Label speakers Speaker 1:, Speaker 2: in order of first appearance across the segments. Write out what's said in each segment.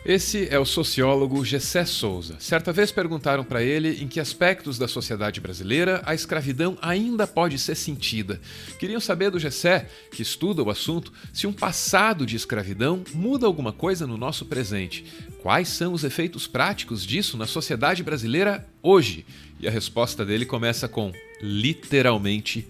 Speaker 1: Esse é o sociólogo Gessé Souza. Certa vez perguntaram para ele em que aspectos da sociedade brasileira a escravidão ainda pode ser sentida. Queriam saber do Gessé, que estuda o assunto, se um passado de escravidão muda alguma coisa no nosso presente. Quais são os efeitos práticos disso na sociedade brasileira hoje? E a resposta dele começa com literalmente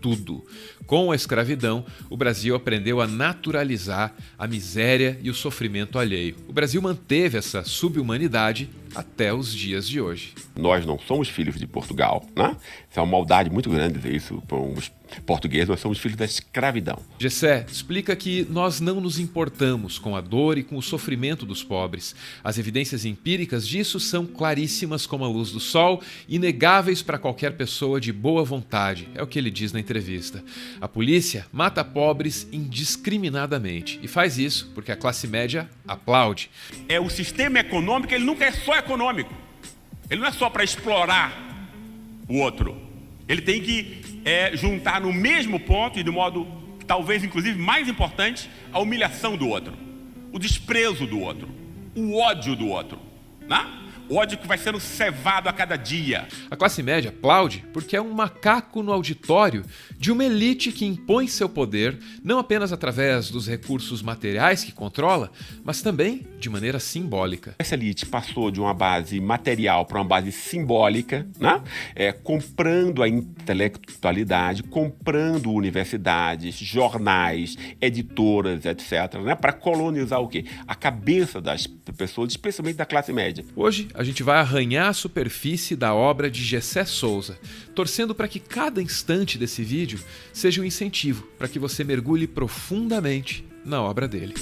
Speaker 1: tudo. Com a escravidão, o Brasil aprendeu a naturalizar a miséria e o sofrimento alheio. O Brasil manteve essa subhumanidade até os dias de hoje.
Speaker 2: Nós não somos filhos de Portugal, né? Isso é uma maldade muito grande dizer isso para os portugueses, nós somos filhos da escravidão.
Speaker 1: Gessé explica que nós não nos importamos com a dor e com o sofrimento dos pobres. As evidências empíricas disso são claríssimas como a luz do sol, inegáveis para qualquer pessoa de boa vontade, é o que ele diz na entrevista. A polícia mata pobres indiscriminadamente e faz isso porque a classe média aplaude.
Speaker 3: O sistema econômico, ele nunca é só econômico. Ele não é só para explorar o outro. Ele tem que juntar no mesmo ponto e de modo, talvez inclusive mais importante, a humilhação do outro, o desprezo do outro, o ódio do outro, né? O ódio que vai sendo cevado a cada dia.
Speaker 1: A classe média aplaude porque é um macaco no auditório de uma elite que impõe seu poder não apenas através dos recursos materiais que controla, mas também de maneira simbólica.
Speaker 2: Essa elite passou de uma base material para uma base simbólica, né? Comprando a intelectualidade, comprando universidades, jornais, editoras, etc., né? Para colonizar o quê? A cabeça das pessoas, especialmente da classe média.
Speaker 1: Hoje, a gente vai arranhar a superfície da obra de Gessé Souza, torcendo para que cada instante desse vídeo seja um incentivo para que você mergulhe profundamente na obra dele.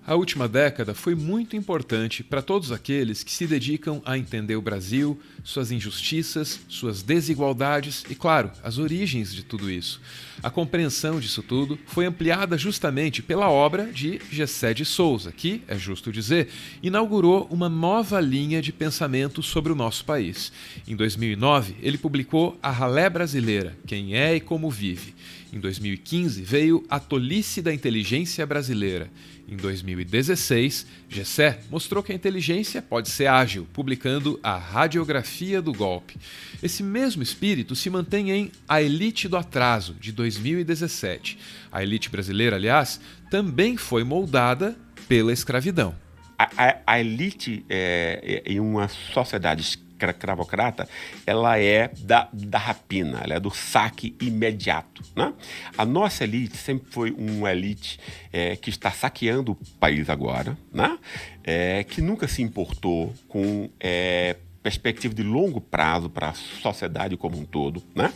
Speaker 1: A última década foi muito importante para todos aqueles que se dedicam a entender o Brasil, suas injustiças, suas desigualdades e, claro, as origens de tudo isso. A compreensão disso tudo foi ampliada justamente pela obra de Gessé de Souza, que, é justo dizer, inaugurou uma nova linha de pensamento sobre o nosso país. Em 2009, ele publicou A Ralé Brasileira, Quem é e Como Vive. Em 2015, veio A Tolice da Inteligência Brasileira. Em 2016, Gessé mostrou que a inteligência pode ser ágil, publicando A Radiografia do Golpe. Esse mesmo espírito se mantém em A Elite do Atraso, de 2017. A elite brasileira, aliás, também foi moldada pela escravidão.
Speaker 2: A elite em uma sociedade escravocrata, ela é da rapina, ela é do saque imediato, né? A nossa elite sempre foi uma elite que está saqueando o país agora, né? Que nunca se importou com perspectiva de longo prazo para a sociedade como um todo, né?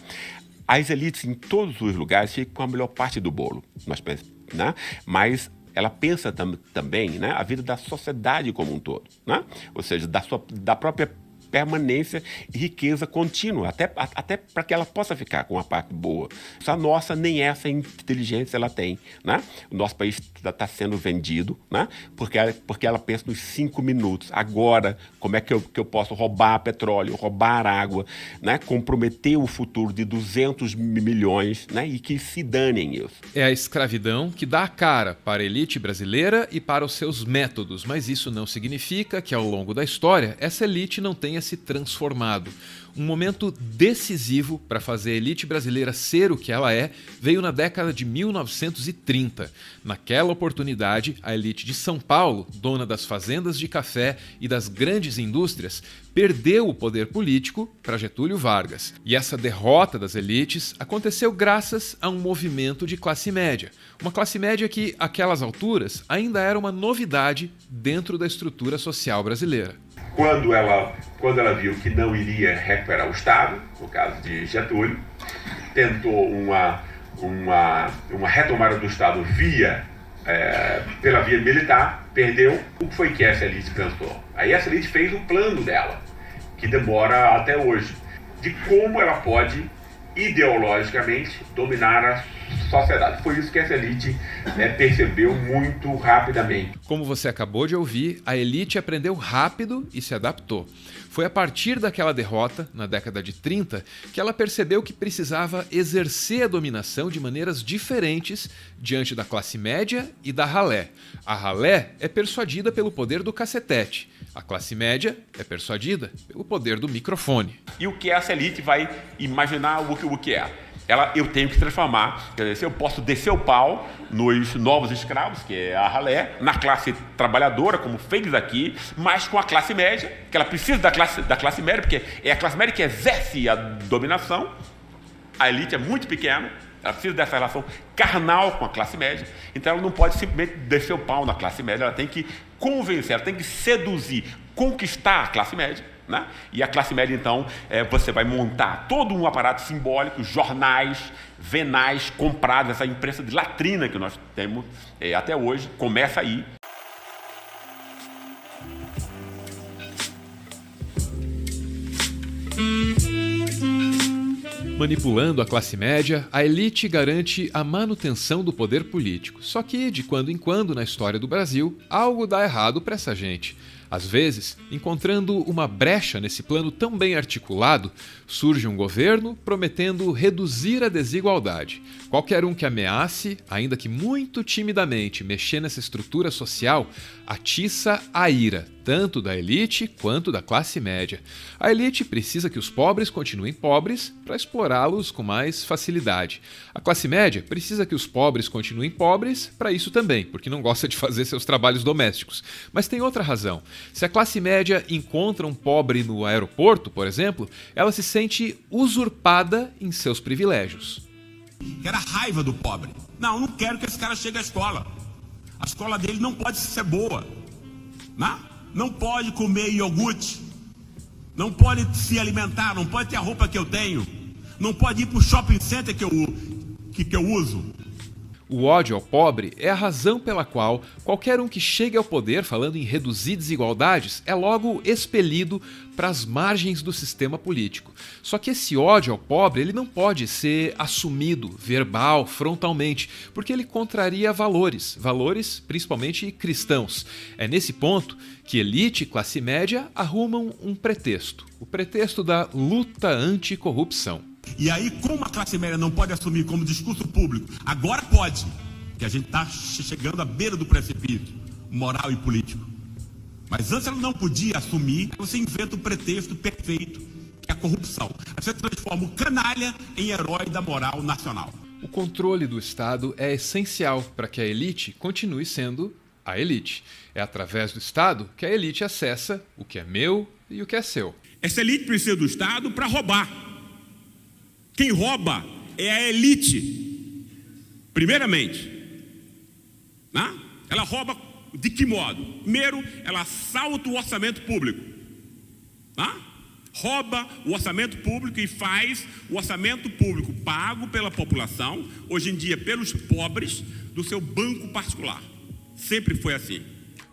Speaker 2: As elites em todos os lugares ficam com a melhor parte do bolo, né? Mas ela pensa também, né, a vida da sociedade como um todo, né? Ou seja, da própria permanência e riqueza contínua, até para que ela possa ficar com uma parte boa. A nossa, nem essa inteligência ela tem, né? O nosso país está sendo vendido, né? Porque ela pensa nos 5 minutos. Agora, como é que eu posso roubar petróleo, roubar água, né? Comprometer o futuro de 200 milhões, né? E que se danem isso.
Speaker 1: É a escravidão que dá a cara para a elite brasileira e para os seus métodos, mas isso não significa que, ao longo da história, essa elite não tenha se transformado. Um momento decisivo para fazer a elite brasileira ser o que ela é veio na década de 1930. Naquela oportunidade, a elite de São Paulo, dona das fazendas de café e das grandes indústrias, perdeu o poder político para Getúlio Vargas. E essa derrota das elites aconteceu graças a um movimento de classe média. Uma classe média que, àquelas alturas, ainda era uma novidade dentro da estrutura social brasileira.
Speaker 4: Quando ela viu que não iria recuperar o Estado, no caso de Getúlio, tentou uma retomada do Estado pela via militar, perdeu. O que foi que essa elite pensou? Aí essa elite fez um plano dela, que demora até hoje, de como ela pode, ideologicamente, dominar a sociedade. Foi isso que essa elite percebeu muito rapidamente.
Speaker 1: Como você acabou de ouvir, a elite aprendeu rápido e se adaptou. Foi a partir daquela derrota, na década de 30, que ela percebeu que precisava exercer a dominação de maneiras diferentes diante da classe média e da ralé. A ralé é persuadida pelo poder do cacetete. A classe média é persuadida pelo poder do microfone.
Speaker 3: E o que essa elite vai imaginar o que é? Eu tenho que transformar, quer dizer, eu posso descer o pau nos novos escravos, que é a ralé, na classe trabalhadora, como fez aqui, mas com a classe média, que ela precisa da classe média, porque é a classe média que exerce a dominação. A elite é muito pequena, ela precisa dessa relação carnal com a classe média, então ela não pode simplesmente descer o pau na classe média, ela tem que convencer, ela tem que seduzir, conquistar a classe média. Né? E a classe média, então, você vai montar todo um aparato simbólico, jornais, venais, comprados, essa imprensa de latrina que nós temos até hoje, começa aí.
Speaker 1: Manipulando a classe média, a elite garante a manutenção do poder político. Só que, de quando em quando, na história do Brasil, algo dá errado para essa gente. Às vezes, encontrando uma brecha nesse plano tão bem articulado, surge um governo prometendo reduzir a desigualdade. Qualquer um que ameace, ainda que muito timidamente, mexer nessa estrutura social, atiça a ira, tanto da elite quanto da classe média. A elite precisa que os pobres continuem pobres para explorá-los com mais facilidade. A classe média precisa que os pobres continuem pobres para isso também, porque não gosta de fazer seus trabalhos domésticos. Mas tem outra razão. Se a classe média encontra um pobre no aeroporto, por exemplo, ela se sente usurpada em seus privilégios.
Speaker 3: Era a raiva do pobre. Não quero que esse cara chegue à escola. A escola dele não pode ser boa. Não pode comer iogurte. Não pode se alimentar, não pode ter a roupa que eu tenho. Não pode ir para o shopping center que eu uso.
Speaker 1: O ódio ao pobre é a razão pela qual qualquer um que chegue ao poder falando em reduzir desigualdades é logo expelido para as margens do sistema político. Só que esse ódio ao pobre ele não pode ser assumido verbal, frontalmente, porque ele contraria valores principalmente cristãos. É nesse ponto que elite e classe média arrumam um pretexto, o pretexto da luta anticorrupção.
Speaker 3: E aí, como a classe média não pode assumir como discurso público, agora pode, que a gente está chegando à beira do precipício moral e político. Mas antes ela não podia assumir, você inventa o pretexto perfeito, que é a corrupção. Você transforma o canalha em herói da moral nacional.
Speaker 1: O controle do Estado é essencial para que a elite continue sendo a elite. É através do Estado que a elite acessa o que é meu e o que é seu.
Speaker 3: Essa elite precisa do Estado para roubar. Quem rouba é a elite, primeiramente. Ela rouba de que modo? Primeiro, ela assalta o orçamento público. Rouba o orçamento público e faz o orçamento público pago pela população, hoje em dia pelos pobres, do seu banco particular. Sempre foi assim.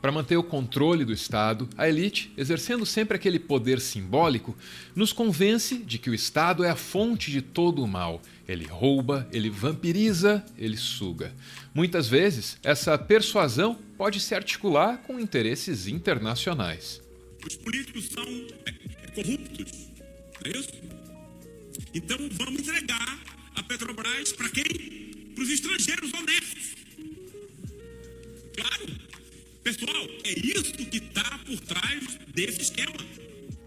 Speaker 1: Para manter o controle do Estado, a elite, exercendo sempre aquele poder simbólico, nos convence de que o Estado é a fonte de todo o mal. Ele rouba, ele vampiriza, ele suga. Muitas vezes, essa persuasão pode se articular com interesses internacionais.
Speaker 3: Os políticos são corruptos, não é isso? Então vamos entregar a Petrobras para quem? Para os estrangeiros honestos. Claro. Pessoal, é isso que está por trás desse esquema.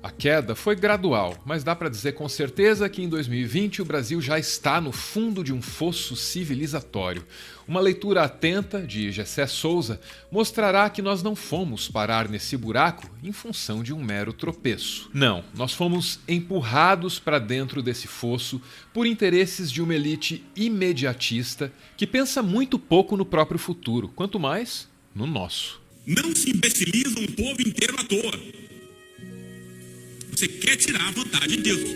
Speaker 1: A queda foi gradual, mas dá para dizer com certeza que em 2020 o Brasil já está no fundo de um fosso civilizatório. Uma leitura atenta de Gessé Souza mostrará que nós não fomos parar nesse buraco em função de um mero tropeço. Não, nós fomos empurrados para dentro desse fosso por interesses de uma elite imediatista que pensa muito pouco no próprio futuro, quanto mais no nosso.
Speaker 3: Não se imbeciliza um povo inteiro à toa. Você quer tirar a vantagem disso.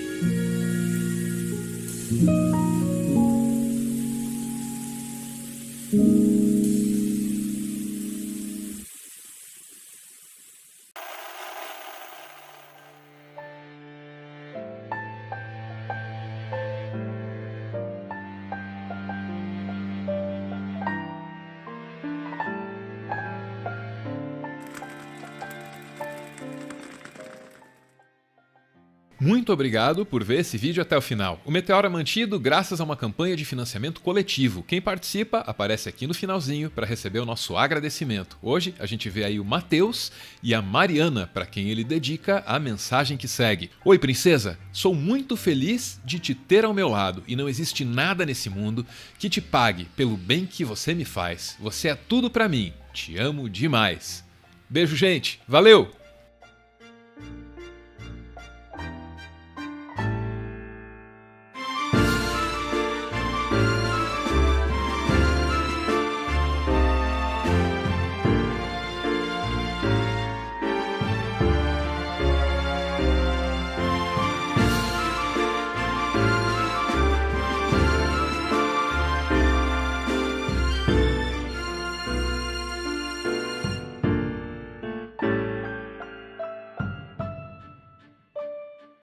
Speaker 1: Muito obrigado por ver esse vídeo até o final. O Meteoro é mantido graças a uma campanha de financiamento coletivo. Quem participa aparece aqui no finalzinho para receber o nosso agradecimento. Hoje a gente vê aí o Matheus e a Mariana, para quem ele dedica a mensagem que segue. Oi, princesa! Sou muito feliz de te ter ao meu lado e não existe nada nesse mundo que te pague pelo bem que você me faz. Você é tudo para mim. Te amo demais. Beijo, gente. Valeu!